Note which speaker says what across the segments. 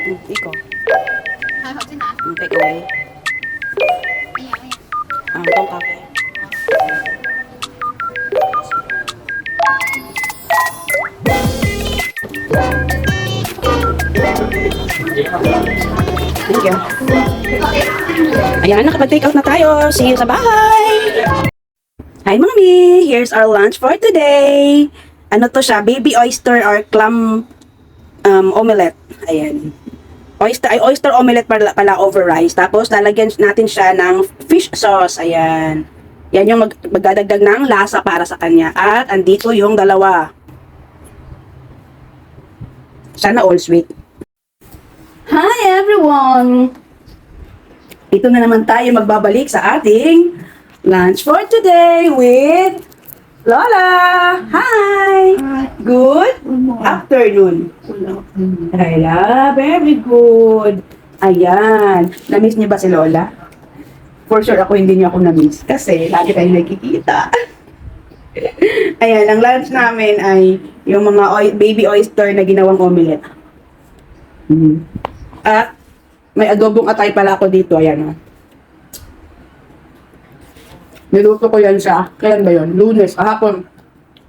Speaker 1: Ikaw.
Speaker 2: Thôi học chứ hả?
Speaker 1: Take away.
Speaker 2: Bây giờ
Speaker 1: Tong cafe. Thank you. Ayan, nakapag-take out na tayo. See you sa bahay. Hi, Mommy! Here's our lunch for today. Ano to siya? Baby oyster or clam omelette. Ayan. Oyster omelette pala over rice. Tapos, lalagyan natin siya ng fish sauce. Ayan. Yan yung magdadagdag ng lasa para sa kanya. At, andito yung dalawa. Sana all sweet. Hi, everyone! Ito na naman tayo magbabalik sa ating lunch for today with Lola. Hi! Good afternoon. Ayla, very good. Ayan. Na-miss niyo ba si Lola? For sure ako hindi niyo ako na-miss kasi lagi tayo nagkikita. Ayan, ang lunch namin ay yung mga baby oyster na ginawang omelette. At may adobong atay pala ako dito. Ayan o. Niluto ko yan siya. Kailan ba yun? Lunes, kahapon.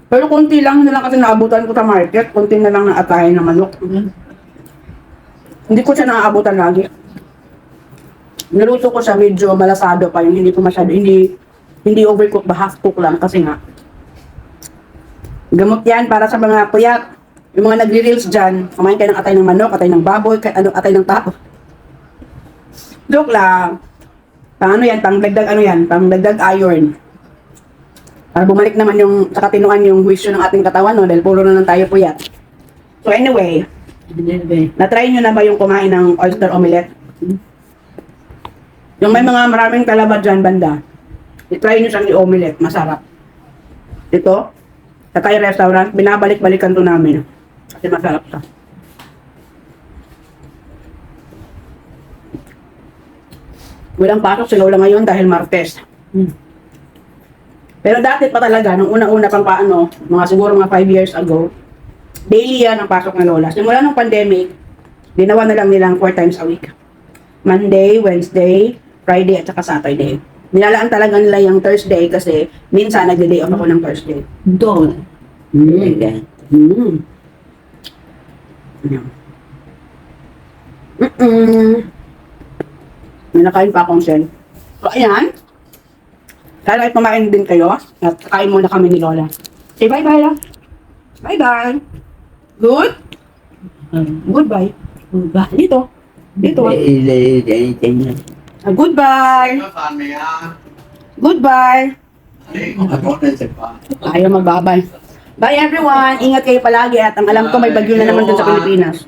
Speaker 1: Pero konti lang na lang kasi naabutan ko sa market. Konti na lang na atay na manok. Hindi ko siya naaabutan lagi. Niluto ko siya medyo malasado pa yung hindi ko masyado, hindi overcook ba, half cook lang kasi nga. Gamot yan para sa mga puyat. Yung mga nagre-reels dyan, kumain kayo ng atay ng manok, atay ng baboy, atay ng tao. Joke lang. Paano yan? Pangdagdag ano yan? Pangdagdag iron. Para bumalik naman yung sa katinuan yung huwisyo ng ating katawan, no? Dahil puro na lang tayo puyat. So anyway, na-try nyo na ba yung kumain ng oyster omelette? Yung may mga maraming talaba dyan banda, i-try nyo siyang i-omelette. Masarap. Ito, sa Thai restaurant, binabalik-balikan to namin. Kasi masarap siya. Walang pasok si Lola ngayon dahil Martes. Pero dati pa talaga, nung unang-una pang paano, mga siguro mga 5 years ago, daily yan ang pasok ng Lola. Simula nung pandemic, ginawa na lang nilang 4 times a week. Monday, Wednesday, Friday, at saka Saturday. Nilalaan talaga nila yung Thursday kasi minsan nag-day off ako ng Thursday.
Speaker 3: Doon.
Speaker 1: May nakain pa akong shell. So, ayan. Kaya kahit kumain din kayo, at kain muna kami ni Lola. Say bye-bye lang. Bye-bye. Good? Goodbye.
Speaker 3: Ba?
Speaker 1: Dito. Dito. Goodbye. Goodbye. Ayaw magbabay. Bye everyone. Ingat kayo palagi at ang alam ko may bagyo na naman dun sa Pilipinas.